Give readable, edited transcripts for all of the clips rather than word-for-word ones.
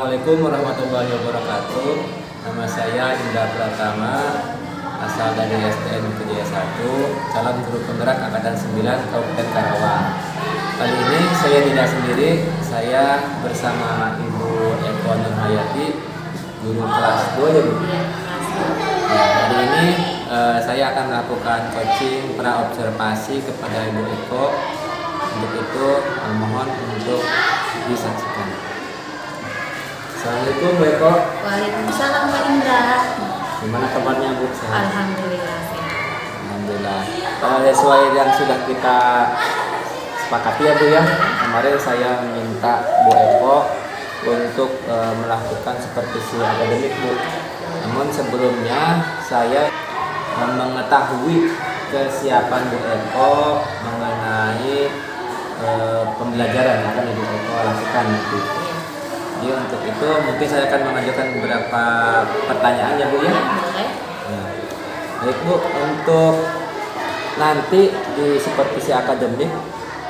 Assalamualaikum warahmatullahi wabarakatuh. Nama saya Indra Pratama, asal dari STN Wijaya 1, calon guru penggerak Angkatan 9 Kabupaten Karawang. Kali ini saya tidak sendiri, saya bersama Ibu Eko Nurhayati, guru kelas 2 ya Bu. Hari ini saya akan melakukan coaching praobservasi kepada Ibu Eko. Untuk itu mohon untuk disaksikan. Assalamualaikum Bu Eko. Waalaikumsalam Pak Indra. Gimana kabarnya Bu? Alhamdulillah sehat. Alhamdulillah. Sesuai yang sudah kita sepakati ya Bu ya. Kemarin saya minta Bu Eko untuk melakukan supervisi akademik Bu. Namun sebelumnya saya mengetahui kesiapan Bu Eko mengenai pembelajaran yang akan Ibu Eko lakukan nanti. Jadi untuk itu mungkin saya akan mengajukan beberapa pertanyaan ya Bu ya. Ya. Baik Bu, untuk nanti di supervisi akademik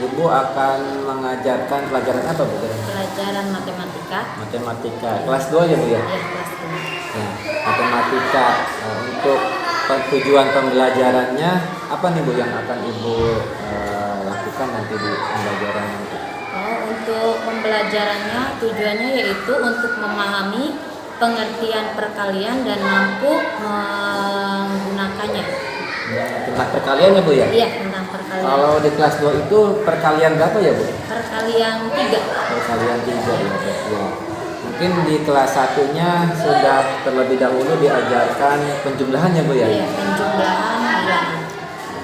Ibu akan mengajarkan pelajaran apa Bu? Pelajaran matematika. Matematika kelas 2 ya Bu ya? Ya, kelas 2. Ya, matematika. Untuk tujuan pembelajarannya apa nih Bu yang akan Ibu lakukan nanti di pembelajaran nanti? Untuk pembelajarannya tujuannya yaitu untuk memahami pengertian perkalian dan mampu menggunakannya. Tentang perkalian ya Bu ya? Iya, tentang perkalian. Kalau di kelas 2 itu perkalian berapa ya Bu? Perkalian 3. Perkalian 3 ya. Mungkin di kelas 1-nya sudah terlebih dahulu diajarkan penjumlahan ya Bu ya? Iya, penjumlahan bilangan.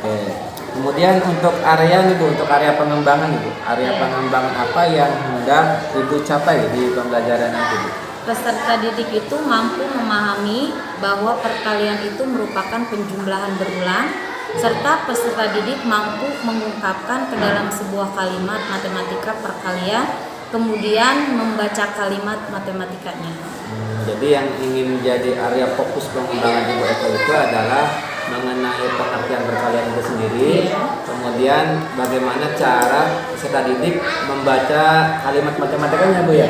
Oke. Kemudian untuk area nih Bu, untuk area pengembangan nih Bu. Area pengembangan apa yang hendak Ibu capai di pembelajaran nanti Bu? Peserta didik itu mampu memahami bahwa perkalian itu merupakan penjumlahan berulang, serta peserta didik mampu mengungkapkan ke dalam sebuah kalimat matematika perkalian, kemudian membaca kalimat matematikanya. Jadi yang ingin menjadi area fokus pengembangan Ibu Eko itu adalah mengenai pengertian perkalian itu sendiri, kemudian bagaimana cara peserta didik membaca kalimat matematikanya Bu ya.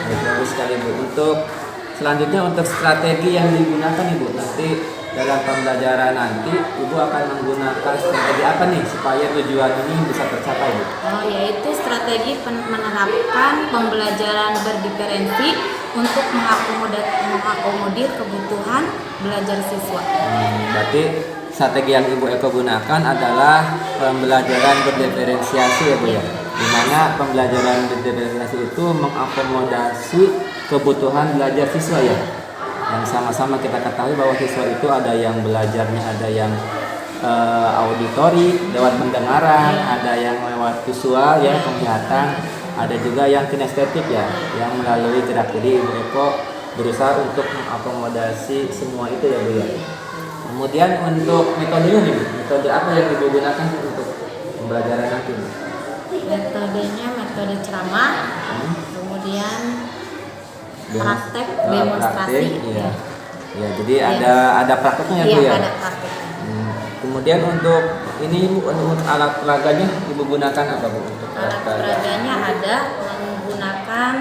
Bagus sekali Bu. Untuk selanjutnya untuk strategi yang digunakan Ibu nanti dalam pembelajaran nanti Ibu akan menggunakan strategi apa nih supaya tujuan ini bisa tercapai Bu? Yaitu strategi menerapkan pembelajaran berdiferensi untuk mengakomodir kebutuhan belajar siswa. Berarti strategi yang Ibu Eko gunakan adalah pembelajaran berdiferensiasi ya Bu ya. Dimana pembelajaran berdiferensiasi itu mengakomodasi kebutuhan belajar siswa ya. Yang sama-sama kita ketahui bahwa siswa itu ada yang belajarnya ada yang auditori lewat pendengaran, ada yang lewat visual ya penglihatan, ada juga yang kinestetik ya yang melalui gerak. Jadi Ibu Eko berusaha untuk mengakomodasi semua itu ya Bu ya. Kemudian untuk metodenya nih, metode apa yang Ibu gunakan untuk pembelajaran nanti? Metodenya metode ceramah, kemudian praktek, demonstrasi. Iya. Ya, jadi ada prakteknya ya Bu ya. Ada prakteknya. Kemudian untuk ini Ibu, untuk alat peraganya Ibu gunakan apa Bu? Untuk Alat peraganya ada menggunakan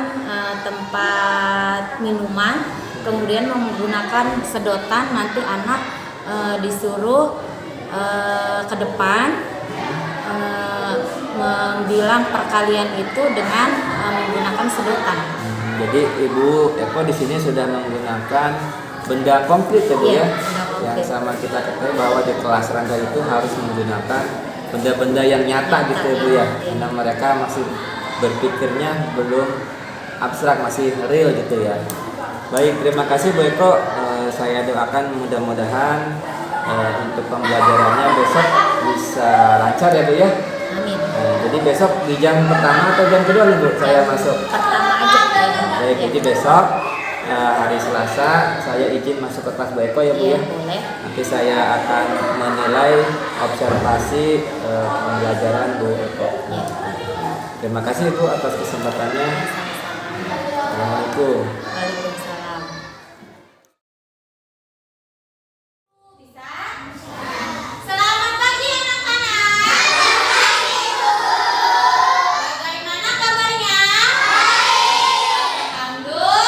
tempat minuman, kemudian menggunakan sedotan. Nanti anak disuruh ke depan membilang perkalian itu dengan menggunakan sedotan. Jadi Ibu Eko di sini sudah menggunakan benda konkret ya Bu ya. Yang sama kita ketahui bahwa di kelas rangga itu harus menggunakan benda-benda yang nyata gitu ya Bu ya. Karena mereka masih berpikirnya belum abstrak, masih real gitu ya. Baik, terima kasih Bu Eko. Saya doakan mudah-mudahan untuk pembelajarannya besok bisa lancar ya Bu ya. Amin. Jadi besok di jam pertama atau jam kedua nih Bu saya masuk? Pertama aja. Baik, jadi besok hari Selasa saya izin masuk ke kelas Bu Eko ya Bu ya. Boleh. Nanti saya akan menilai observasi pembelajaran Bu Eko. Terima kasih Bu atas kesempatannya. Assalamualaikum. Waalaikumsalam. Selamat pagi anak-anak. Bagaimana kabarnya? Alhamdulillah.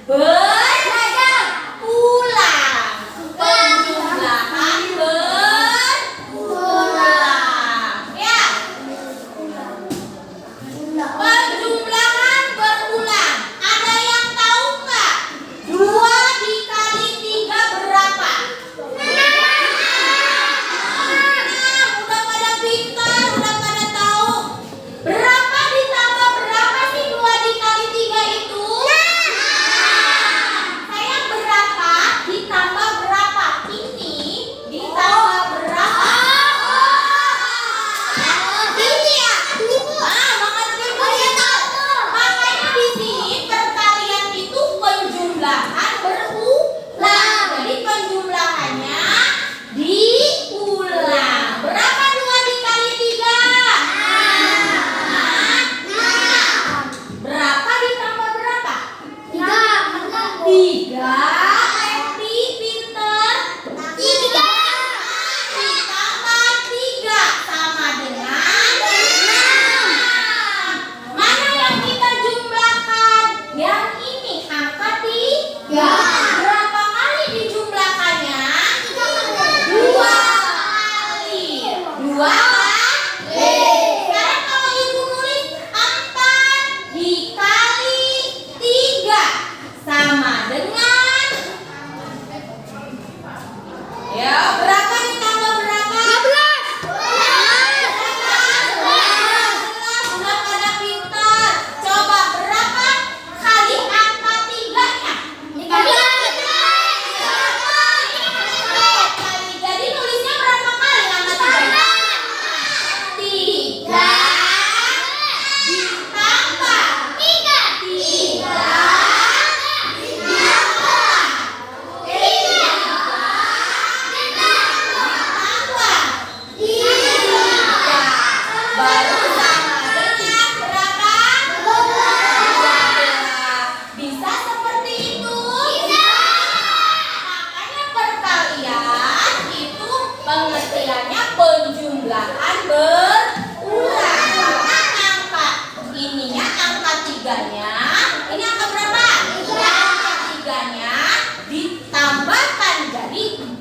berulang. Penjumlahan berulang. Ya. Penjumlahan berulang. Ada yang tahu nggak? 2 dikali 3 berapa? 6. Udah pada pintar, udah pada tahu. Berapa ditambah berapa sih 2 dikali 3 itu? Saya berapa ditambah berapa? Ini ditambah berapa? Ini ya. Mengerti begitu. Makanya di sini perkalian itu penjumlahan berulang. Jadi penjumlahannya diulang. Berapa 2 dikali 3? 6. Berapa ditambah berapa? 3. Eti pinter. 3 ditambah 3 sama dengan 6. Mana yang kita jumlahkan? Yang ini angka 3. Berapa kali dijumlahkannya? 2 kali. 2 kali. Sekarang kalau ibu nulis 4 dikali 3 sama dengan, ya, berapa ditambah berapa? 11. Udah pada pintar. Coba berapa kali angka 3-nya? 13 kali. Jadi nulisnya berapa kali angka 3-nya? 3 ditambah 3 baru sama dengan berapa? 12. Bisa seperti itu? Makanya perkalian itu pengertiannya penjumlahan berulang. Karena angka ininya, angka 3-nya, ini angka berapa? Angka 3-nya ditambahkan jadi 4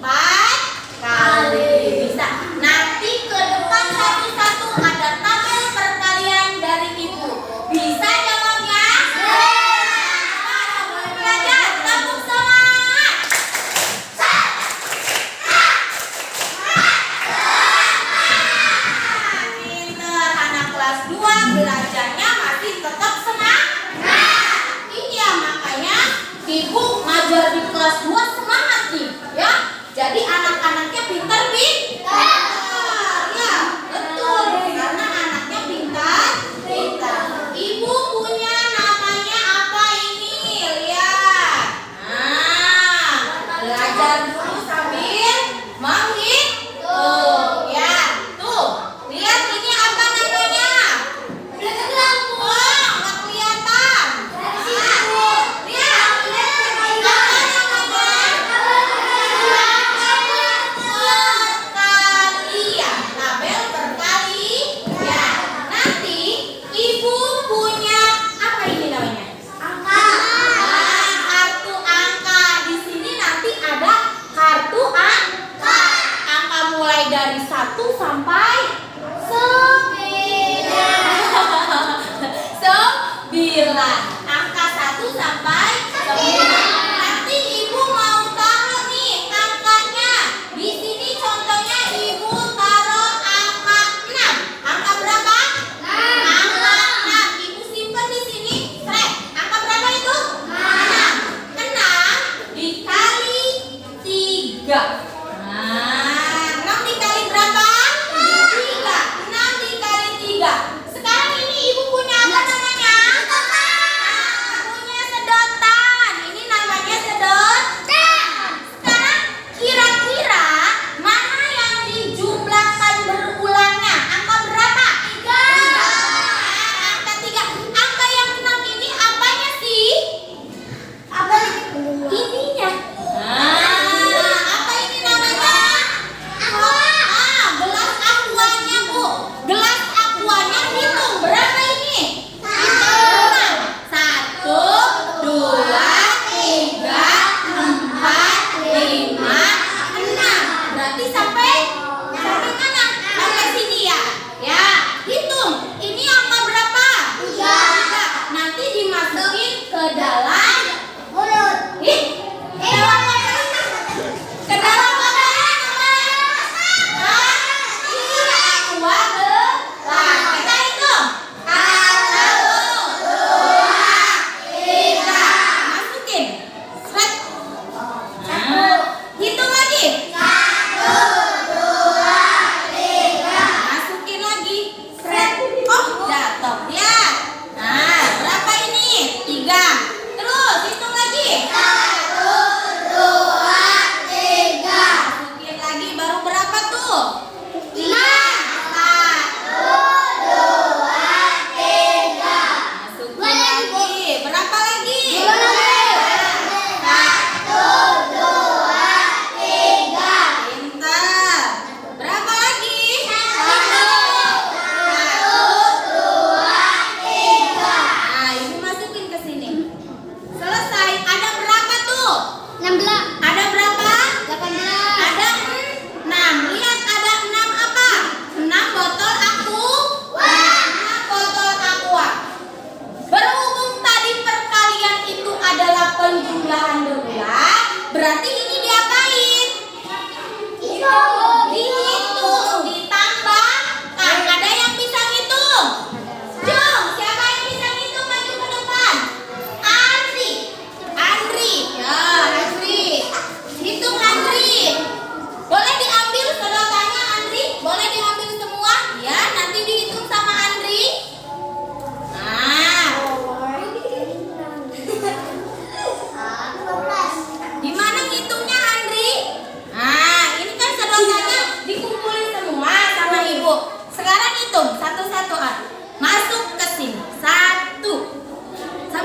kali. Bisa. Nanti ke depan satu-satu ada tabel perkalian dari ibu. Bisa jawabnya? Sebelum belajar, tepuk semangat. Pinter, anak kelas 2 belajarnya masih tetap semangat. Iya, makanya ibu ngajar di kelas 2 semangat nih, ya. Jadi anak-anaknya pintar. Ya, betul. Karena anaknya pintar. Ibu punya namanya apa ini? Lihat. Nah, belajar dulu sambil menghitung. Ya, tuh. Lihat ini apa namanya? Oh, nggak kelihatan. Lihat. Perkalian, tabel perkalian. Nanti ibu punya apa ini namanya? Angka. Kartu angka. Di sini nanti ada kartu angka. Angka mulai dari 1 sampai 9. Angka 1 sampai 9. Nanti ibu mau taruh nih angkanya. Di sini contohnya ibu taruh angka 6. Angka berapa? 6. Angka 6. Ibu simpan di sini. Angka berapa itu? 6. 6 dikali 3. Nah, 6 dikali berapa? 3. 6 dikali 3. Sekarang ini ibu punya apa namanya? Punya sedotan.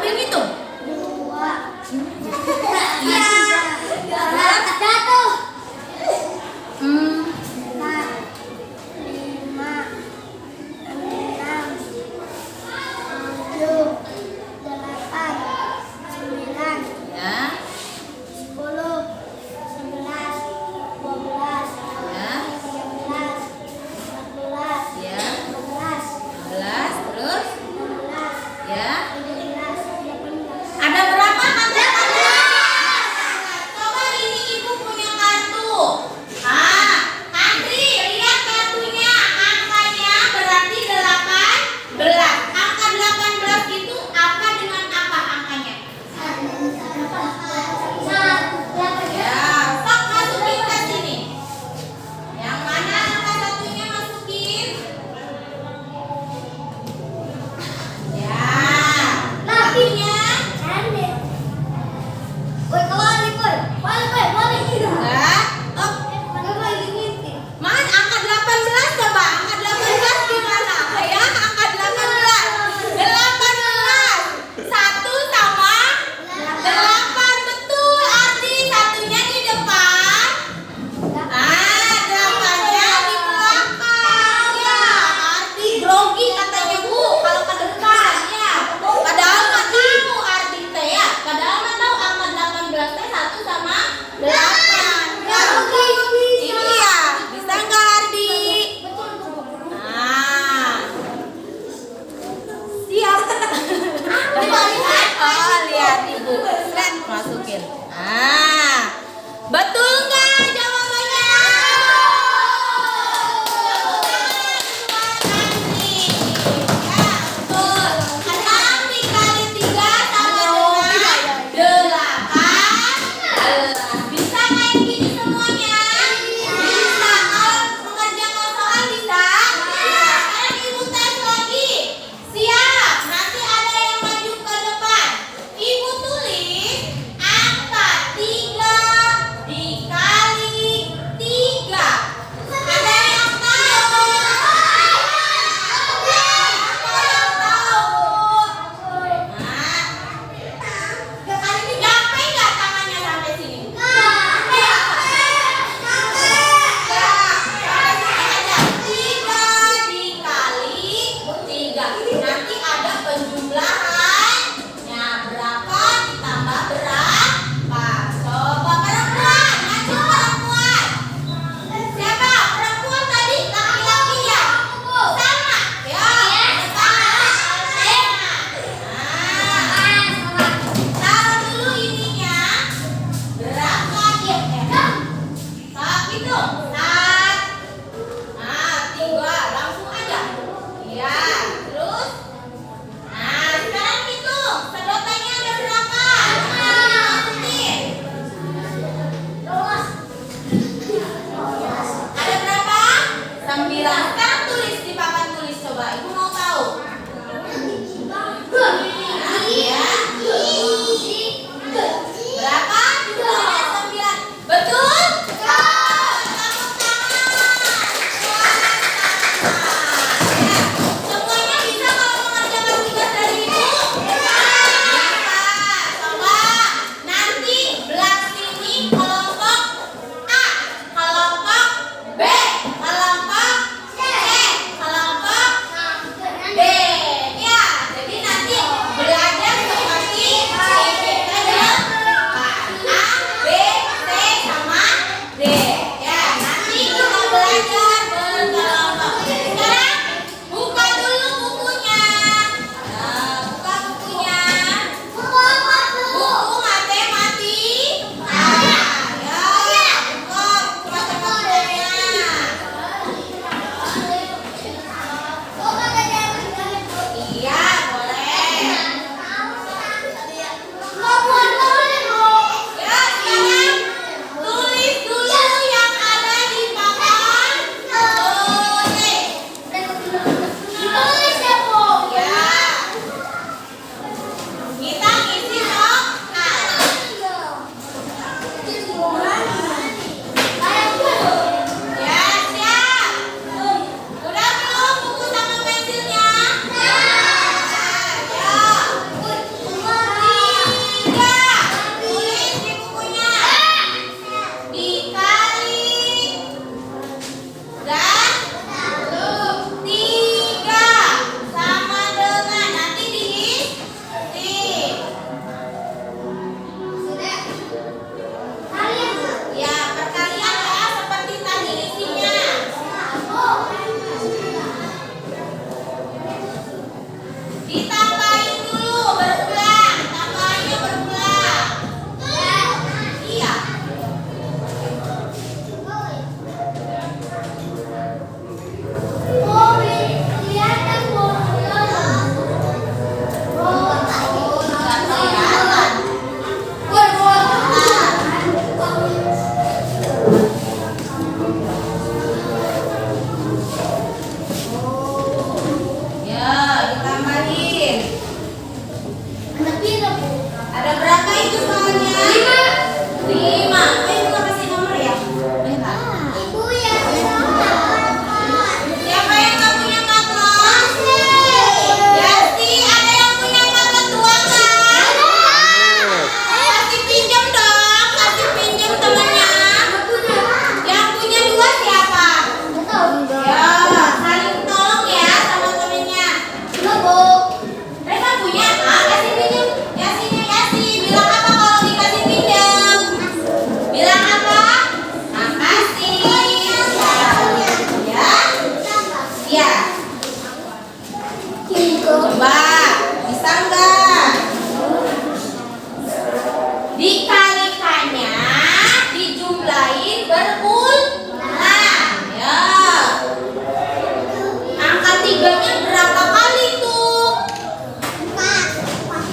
Yang itu? 18.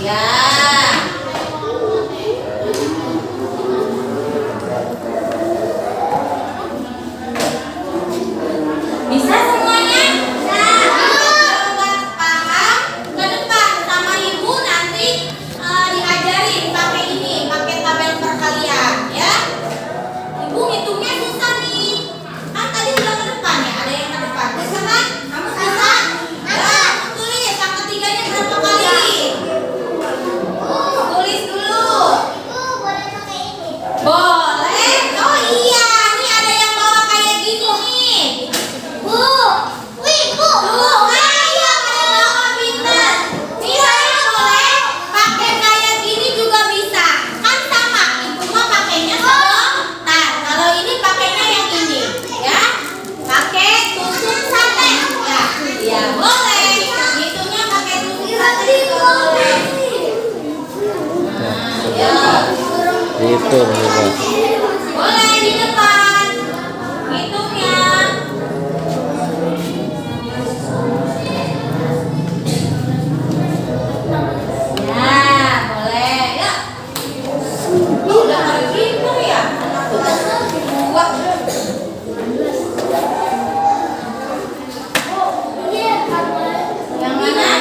Ya. Bisa semuanya? Coba paham ke depan sama ibu nanti diajarin pakai ini, pakai tabel perkalian ya. Ibu ngitungnya susah nih. Kan tadi udah ke depan ya, ada yang ke depan. Bisa kan? Kamu bisa? Ya, kamu tulis yang ketiganya berapa kali? Tulis dulu. Boleh? Oh iya, nih ada yang bawa kayak gini nih. Tuh, ayo pada bawa pintar. Misalnya boleh pakai kayak gini juga bisa. Kan sama, ibu mah pakainya sebentar. Kalau ini pakainya yang ini, ya. Pakai tusuk sate. Ya, ya boleh. Hitungnya pakai tusuk sate juga boleh. Ya. Itu juga. Boleh di depan. Hitungnya. Ya, boleh. Yuk. Lu udah pada pintar ya? Dua. Yang mana?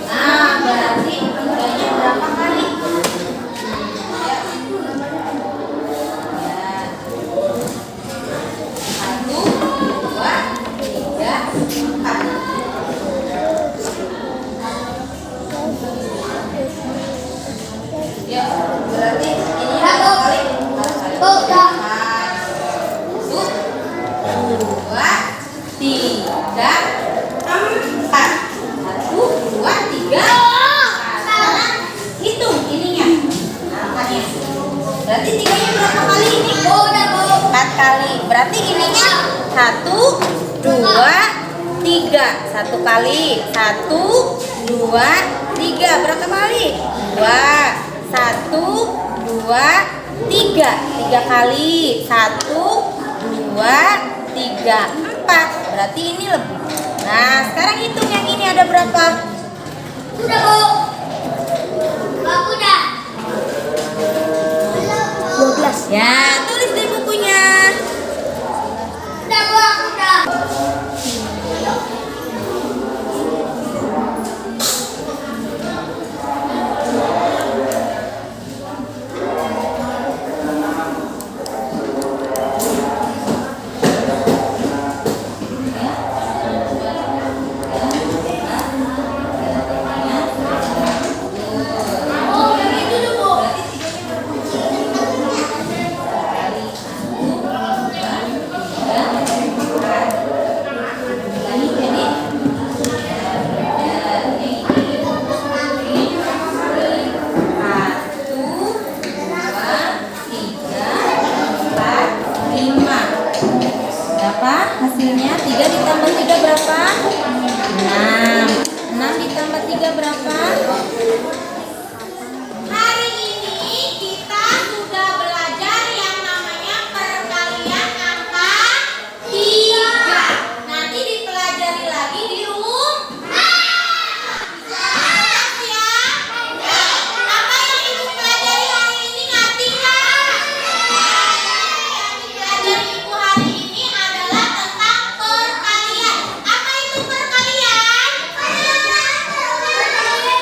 Nah, berarti tiganya berapa kali? Ya. Satu, dua, tiga, empat. Ya, berarti ini berapa kali? Satu, dua, tiga, empat. Satu, dua, tiga. Nah, sekarang hitung ininya. Angkanya. Berarti tiganya berapa kali ini? Empat kali. Berarti ininya satu, dua, tiga. Satu kali. Satu, dua, tiga. Berapa kali? Dua. Satu, dua, tiga. Tiga kali. Satu, dua, tiga, empat. Berarti ini lebih. Nah, sekarang hitung yang ini ada berapa? Udah, Bu. Aku udah. 12. Ya, tulis di bukunya. Udah, Bu, aku udah. Oh, yang itu dulu, Bu. Berapa hasilnya? 3 ditambah 3 berapa? 6. 6 ditambah 3 berapa? Hari ini kita sudah belajar yang namanya perkalian angka 3. Nanti dipelajari lagi di rumah. Siap ya? Apa yang ibu pelajari hari ini ngerti nggak? Yang dipelajari ibu hari ini adalah tentang perkalian. Apa itu perkalian? Perkalian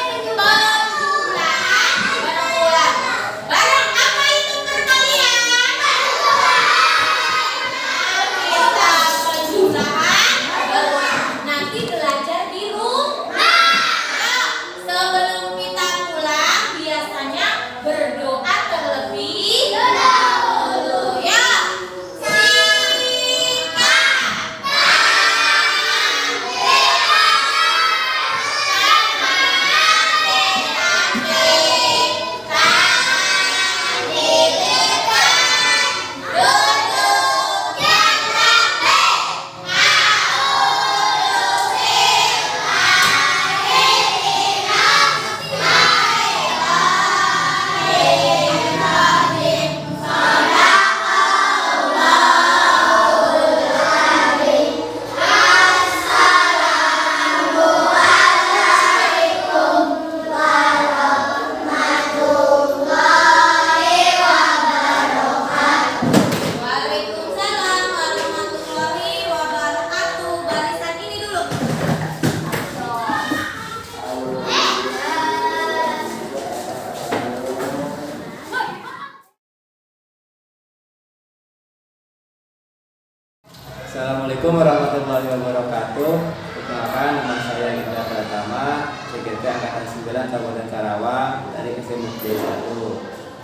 SMP Angkatan 9 Kabupaten Karawang dari SMUD 1.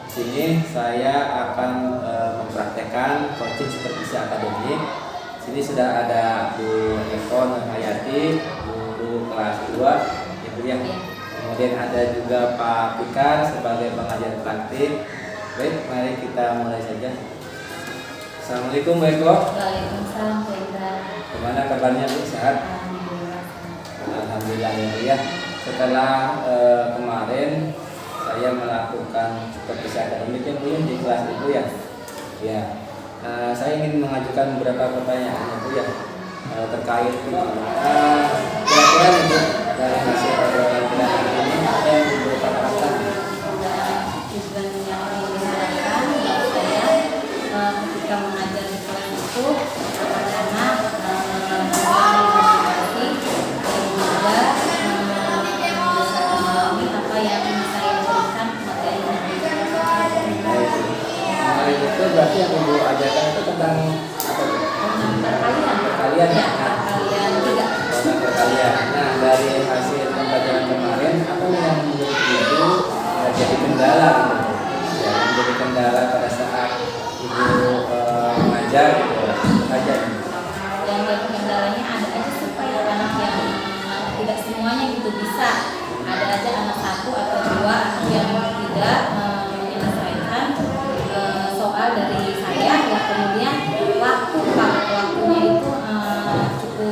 Sini saya akan mempraktekkan coaching supervisi akademik. Sini sudah ada Bu Eko Nurhayati, guru kelas 2, Ibu yang. Kemudian ada juga Pak Fikar sebagai pengajar praktik. Baik, mari kita mulai saja. Assalamualaikum Bu Eko. Waalaikumsalam Bu Indra. Gimana kabarnya Bu? Sehat? Alhamdulillah. Alhamdulillah ya. Setelah kemarin saya melakukan supervisi akademik ya Bu ya, di kelas Ibu ya. Ya. Saya ingin mengajukan beberapa pertanyaan ya Bu ya, terkait kira-kira Ibu dari hasil obrolan kita hari ini apa yang Ibu katakan? Tujuan yang ingin diharapkan bagi saya ketika mengajar di kelas itu anak-anak memotivasi dan juga bisa memahami apa yang ingin saya berikan materinya. Kemarin itu berarti yang Ibu ajarkan itu tentang apa Bu? Perkalian ya? Perkalian tiga. Tentang perkalian. Nah, dari hasil pembelajaran kemarin apa yang menurut Ibu jadi kendala gitu? Ya, menjadi kendala pada saat Ibu mengajar gitu saja. Yang jadi kendalanya ada aja supaya anak yang tidak semuanya gitu bisa, ada aja anak satu atau dua yang tidak menyelesaikan soal dari saya ya, kemudian waktunya itu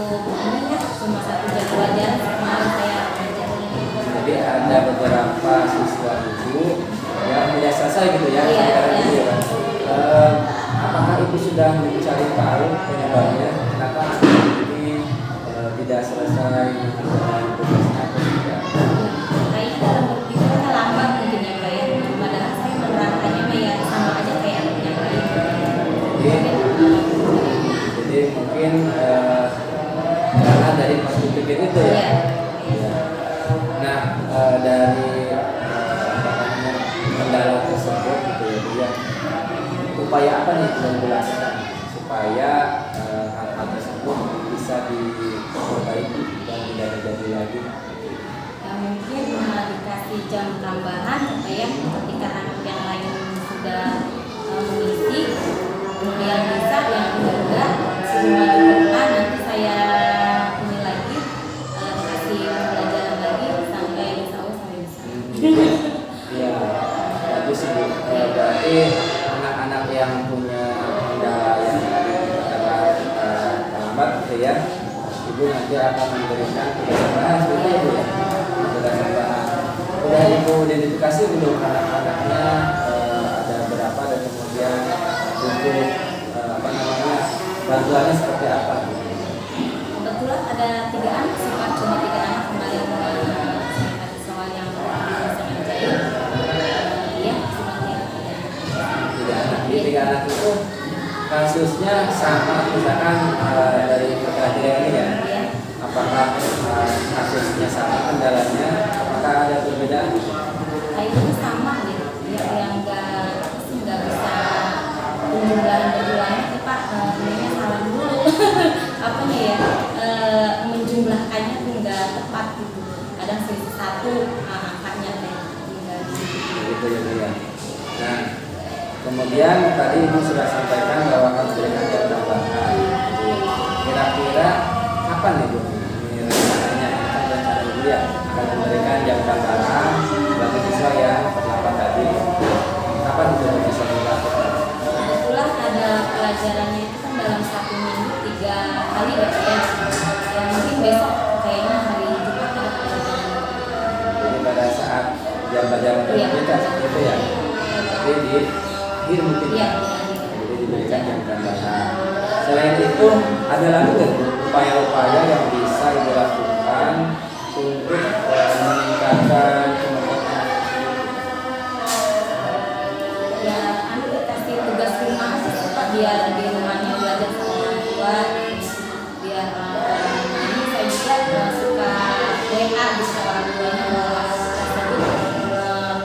cukup ini ya, cuma 1 jam 2 jam kemarin saya ngajarin. Jadi ada beberapa siswa Ibu yang tidak selesai gitu ya? Iya, Sekarang iya. gitu ya, Pak. Apakah Ibu sudah mencari tahu penyebabnya kenapa anak ini tidak selesai dengan tugasnya atau tidak? Kayaknya dalam berpikirnya lambat mungkin ya Kak ya, padahal saya menerangkannya ya sama aja kayak yang lain. Jadi mungkin karena dari pas dipikir itu ya. Iya. Ya. Nah, dari apa namanya kendala tersebut gitu ya, Bu ya. Upaya apa nih yang dilakukan supaya hal-hal tersebut bisa diperbaiki dan tidak terjadi lagi? Ya, mungkin dikasih jam tambahan supaya ketika anak yang lain sudah mengisi, yang bisa yang enggak suruh maju ke depan, nanti saya ini lagi kasih pembelajaran lagi sampai insya Allah sampai bisa. Iya, bagus sih Bu. Berarti anak-anak yang punya kendala yang karena terlambat gitu ya, Ibu nanti akan memberikan tugas tambahan seperti itu ya. Tugas tambahan. Udah Ibu identifikasi belum anak-anaknya ada berapa dan kemudian untuk apa namanya bantuannya seperti apa? Kebetulan ada 3 anak sih Pak, cuma 3 anak kemarin soal yang bisa menjahit. Ya, cuma 3 anak. Tiga anak. Di 3 anak itu kasusnya sama misalkan dari perkalian ini ya. Ya. Apakah kasusnya sama kendalanya? Apakah ada perbedaan? Kayaknya sama gitu ya, yang nggak bisa penjumlahan berulangnya sih Pak, ini salah dulu apanya ya, menjumlahkannya tuh nggak tepat gitu, kadang selisih 1 angkanya tinggal di situ. Gitu ya Bu ya. Nah, kemudian tadi Ibu sudah sampaikan bahwa akan memberikan jam tambahan. Kira-kira kapan nih Bu? Ini rencananya, ini kan rencana Ibu ya akan memberikan jam tambahan bagi siswa yang terlambat tadi. Kapan itu bisa dilakukan? Kebetulan ada pelajarannya itu kan dalam 1 minggu 3 kali ya, ya mungkin besok kayaknya hari Jumat ada pelajaran. Jadi pada saat jam-jam tertentu kan seperti itu ya. Tapi di akhir mungkin Iya, ya. Jadi diberikan jam tambahan. Selain itu ada lagi nggak Bu, upaya-upaya yang bisa Ibu lakukan untuk meningkatkan kemampuan anak? Ya anak dikasih tugas rumah aja sih Pak, biar di rumahnya belajar sama orang tua, biar ini saya juga suka WA bisa orang tuanya bahwa tersebut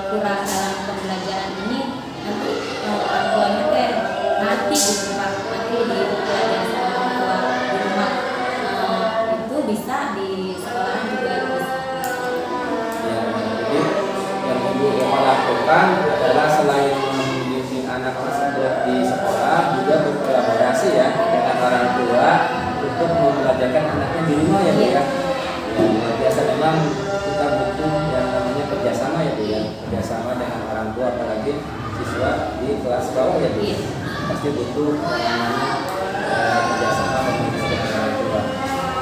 kurang dalam pembelajaran ini, nanti orang tuanya teh nanti gitu Pak, nanti di pelajaran sama orang tua di rumah itu bisa di sekolahan juga Ibu Eko lakukan adalah selain membimbing anak tersebut di sekolah, juga berkolaborasi ya dengan orang tua untuk membelajarkan anaknya di rumah ya Bu ya. Ya, biasa memang kita butuh yang namanya kerjasama ya Bu ya, kerjasama dengan orang tua, apalagi siswa di kelas bawah ya Bu. Pasti butuh yang namanya kerjasama dengan orang tua.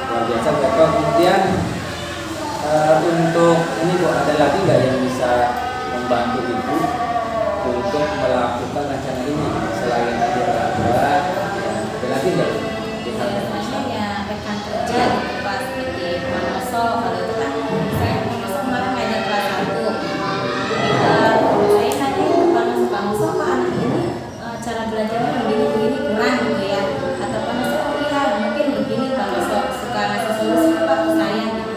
Luar biasa Bu Eko. Kemudian untuk ini Bu, ada lagi nggak yang bisa membantu Ibu untuk melakukan rencana ini selain tadi orang tua? Ya, ada lagi nggak Bu? Biasanya ya rekan kerja gitu pas di Manoso, kalau itu kan saya Manoso kemarin ngajar kelas 1. Saya nanya ke Manoso, Pak anak ini cara belajarnya begini kurang gitu ya, atau Manoso iya mungkin begini Manoso suka ngasih solusi Pak ke saya gitu.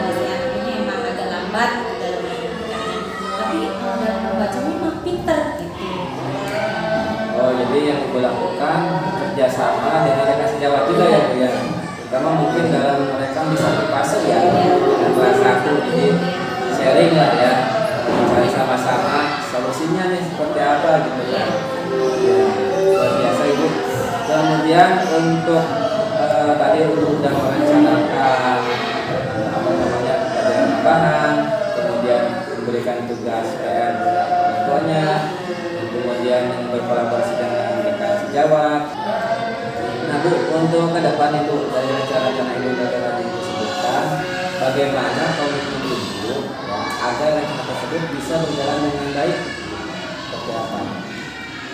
Si anak ini emang agak lambat dalam pendidikannya, tapi dalam membacanya mah pinter gitu. Oh, jadi yang Ibu lakukan kerjasama dengan rekan sejawat juga ya Bu ya. Terutama mungkin dalam mereka di satu fase ya, dengan kelas 1, jadi sharing lah ya, cari sama-sama solusinya nih seperti apa gitu ya. Ya, luar biasa Ibu. Kemudian untuk tadi udah merencanakan apa namanya pelajaran tambahan, kemudian memberikan tugas PR contohnya, kemudian berkolaborasi dengan rekan sejawat. Nah Bu, untuk ke depan itu dari rencana-rencana Ibu tadi disebutkan, bagaimana komitmen Ibu ya, agar rencana tersebut bisa berjalan dengan baik? Seperti apa?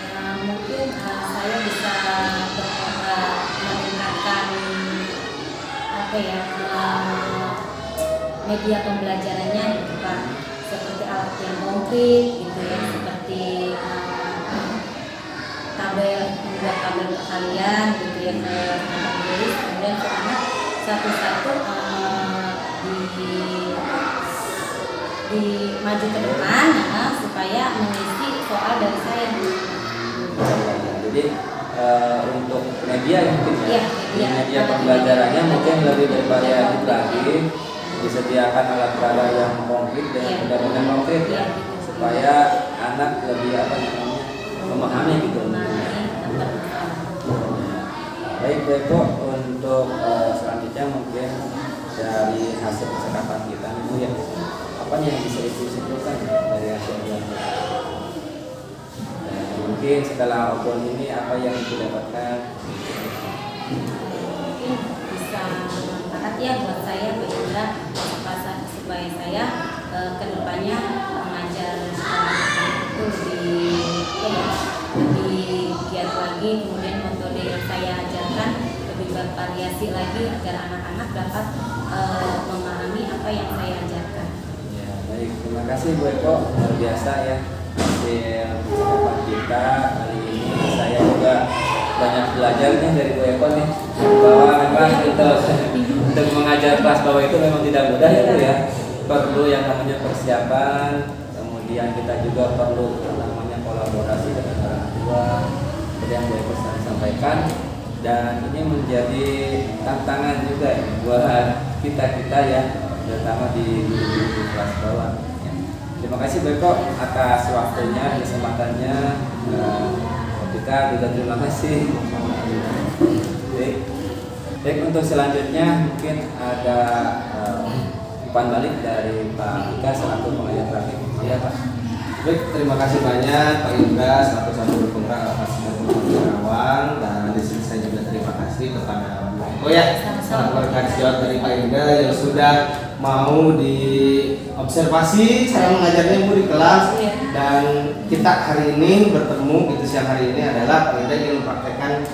Ya, mungkin saya bisa meningkatkan apa ya media pembelajarannya gitu Pak, seperti alat yang konkret gitu ya, seperti membuat tabel perkalian gitu ya ke anak tulis, kemudian ke anak satu-satu di maju ke depan supaya mengisi soal dari saya. Jadi untuk media yang mungkin Iya, media pembelajarannya mungkin lebih bervariatif lagi, disediakan alat peraga yang konkret dengan benda-benda konkret ya, supaya anak lebih apa namanya memahami gitu. Baik Bu Eko, untuk selanjutnya mungkin dari hasil percakapan kita Ibu ya, apa yang bisa Ibu simpulkan dari hasil belajar? Mungkin setelah obrolan ini apa yang Ibu dapatkan? Mungkin bisa bermanfaat ya buat saya Indra, supaya saya kedepannya mengajar itu lebih giat lagi, kemudian metode yang saya ajarkan lebih bervariasi lagi agar anak-anak dapat memahami apa yang saya ajarkan. Ya, baik, terima kasih Bu Eko, luar biasa ya hasil percakapan kita kali ini. Saya juga banyak belajar nih dari Bu Eko nih, bahwa memang itu untuk mengajar kelas bawah itu memang tidak mudah ya Bu ya, perlu yang namanya persiapan, kemudian kita juga perlu namanya kolaborasi dengan orang tua seperti yang Bu Eko sampaikan, dan ini menjadi tantangan juga ya buat kita ya, terutama di guru-guru kelas bawah. Terima kasih Bu Eko atas waktunya, kesempatannya. Kita juga terima kasih. Baik, untuk selanjutnya mungkin ada umpan balik dari Pak Ika selaku pengajar praktik. Ya Pak. Baik, terima kasih banyak Pak Indra selaku satu kontrak atas pengetahuan, dan di sini saya juga terima kasih kepada Bu Eko ya, selaku rekan sejawat dari Pak Indra yang sudah mau diobservasi cara mengajarnya Bu di kelas, dan kita hari ini bertemu gitu siang hari ini adalah Pak Indra ingin mempraktekkan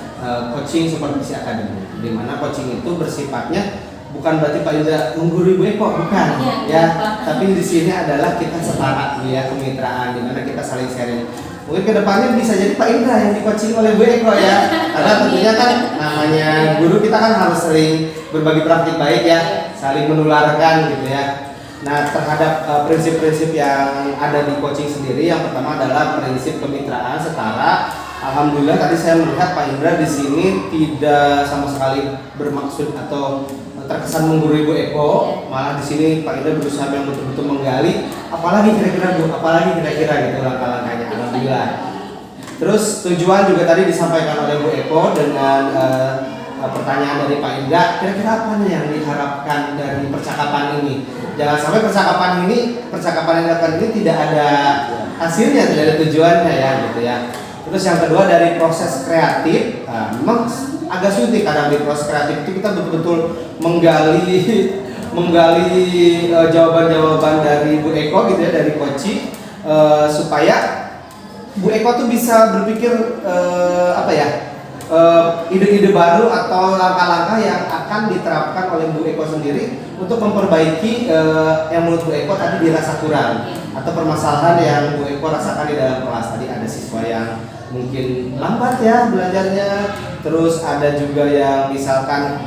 coaching supervisi akademik, di mana coaching itu bersifatnya bukan berarti Pak Indra menggurui Bu Eko, bukan ya, tapi di sini adalah kita setara ya, kemitraan di mana kita saling sharing. Mungkin kedepannya bisa jadi Pak Indra yang di coaching oleh Bu Eko ya, karena tentunya kan namanya guru kita kan harus sering berbagi praktik baik ya, saling menularkan gitu ya. Nah, terhadap prinsip-prinsip yang ada di coaching sendiri, yang pertama adalah prinsip kemitraan setara. Alhamdulillah tadi saya melihat Pak Indra di sini tidak sama sekali bermaksud atau terkesan menggurui Bu Eko, malah di sini Pak Indra berusaha yang betul-betul menggali, apalagi kira-kira Bu, apalagi kira-kira gitu langkah-langkahnya. Alhamdulillah. Terus tujuan juga tadi disampaikan oleh Bu Eko dengan pertanyaan dari Pak Indra, kira-kira apa nih yang diharapkan dari percakapan ini? Jangan sampai percakapan yang dilakukan ini tidak ada hasilnya, tidak ada tujuannya ya gitu ya. Terus yang kedua dari proses kreatif, memang agak sulit kadang di proses kreatif itu kita betul-betul menggali jawaban-jawaban dari Bu Eko gitu ya, dari Koci, supaya Bu Eko tuh bisa berpikir ide-ide baru atau langkah-langkah yang akan diterapkan oleh Bu Eko sendiri untuk memperbaiki yang menurut Bu Eko tadi dirasa kurang atau permasalahan yang Bu Eko rasakan di dalam kelas. Tadi ada siswa yang mungkin lambat ya belajarnya, terus ada juga yang misalkan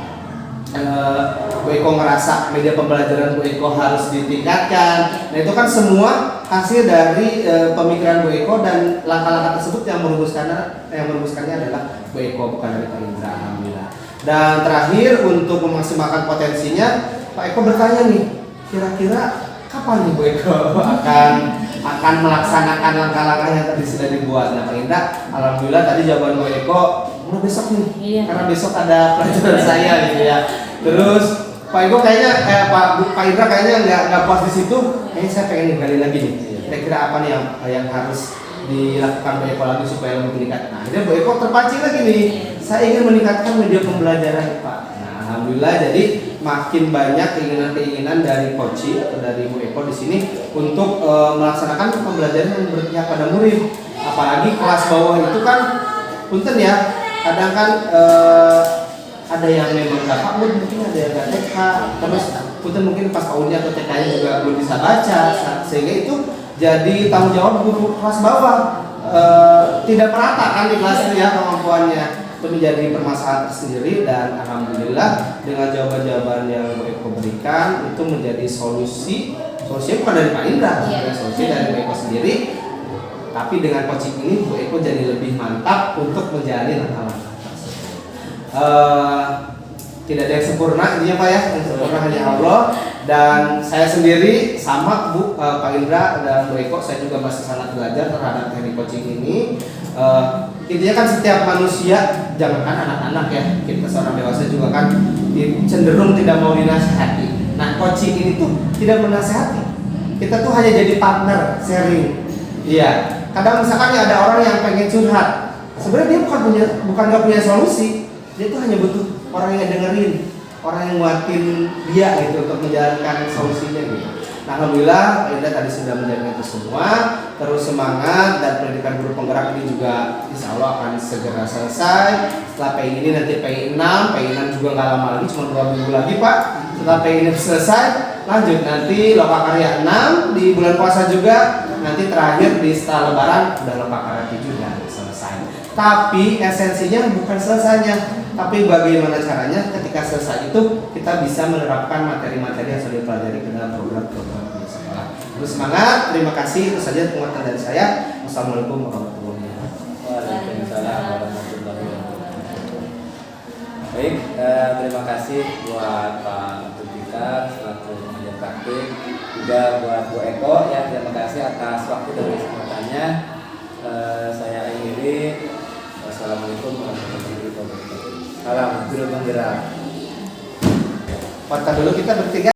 Bu Eko ngerasa media pembelajaran Bu Eko harus ditingkatkan. Nah itu kan semua hasil dari pemikiran Bu Eko dan langkah-langkah tersebut yang merumuskannya adalah Bu Eko, bukan dari Pak Indra. Alhamdulillah. Dan terakhir untuk memaksimalkan potensinya, Pak Eko bertanya nih, kira-kira kapan nih Bu Eko akan melaksanakan langkah-langkah yang tadi sudah dibuat? Nah Pak Indra, alhamdulillah tadi jawaban Bu Eko mulai besok nih, karena besok ada pelajaran saya gitu ya. Terus Pak Eko kayaknya Pak Indra kayaknya nggak puas di situ. Kayaknya saya pengen gali lagi nih. Kira-kira apa nih yang harus dilakukan Bu Eko lagi supaya lebih meningkat? Nah, akhirnya Bu Eko terpancing lagi nih. Saya ingin meningkatkan media pembelajaran Pak. Nah, alhamdulillah jadi makin banyak keinginan-keinginan dari Koci atau dari Bu Eko di sini untuk melaksanakan pembelajaran yang berpihak pada murid. Apalagi kelas bawah itu kan, punten ya, kadang kan ada yang memang nggak PAUD, mungkin ada yang nggak TK, terus punten mungkin pas PAUD-nya atau TK-nya juga belum bisa baca, sehingga itu jadi tanggung jawab guru kelas bawah. Tidak merata kan di kelasnya ya kemampuannya, itu menjadi permasalahan tersendiri. Dan alhamdulillah dengan jawaban-jawaban yang Bu Eko berikan itu menjadi solusinya bukan dari Pak Indra, solusi dari Bu Eko sendiri. Tapi dengan coaching ini Bu Eko jadi lebih mantap untuk menjalani langkah-langkah tersebut. Tidak ada yang sempurna intinya Pak ya, yang sempurna hanya Allah. Dan saya sendiri sama Bu Pak Indra dan Bu Eko, saya juga masih sangat belajar terhadap teknik coaching ini. Intinya kan setiap manusia, jangankan anak-anak ya, kita seorang dewasa juga kan cenderung tidak mau dinasihati. Nah coaching ini tuh tidak menasihati, kita tuh hanya jadi partner sharing. Iya, kadang misalkan ya ada orang yang pengen curhat, sebenarnya dia bukan nggak punya solusi, dia tuh hanya butuh orang yang dengerin, orang yang nguatin dia gitu untuk menjalankan solusinya gitu. Nah alhamdulillah Pak Indra tadi sudah menjalankan itu semua. Terus semangat, dan pendidikan guru penggerak ini juga insya Allah akan segera selesai. Setelah PI ini nanti PI 6 juga nggak lama lagi, cuma 2 minggu lagi Pak. Setelah PI ini selesai, lanjut nanti Lokakarya 6 di bulan puasa juga. Nanti terakhir di setelah lebaran udah Lokakarya 7 dan selesai. Tapi esensinya bukan selesainya, tapi bagaimana caranya ketika selesai itu kita bisa menerapkan materi-materi yang sudah dipelajari ke dalam program-program di sekolah. Terus semangat, terima kasih. Itu saja penguatan dari saya. Wassalamualaikum warahmatullahi wabarakatuh. Waalaikumsalam warahmatullahi wabarakatuh. Baik, terima kasih buat Pak Tutika selaku pengajar praktik, juga buat Bu Eko ya, terima kasih atas waktu dan kesempatannya. Saya akhiri. Wassalamualaikum warahmatullahi wabarakatuh. Salam guru penggerak. Foto dulu kita bertiga.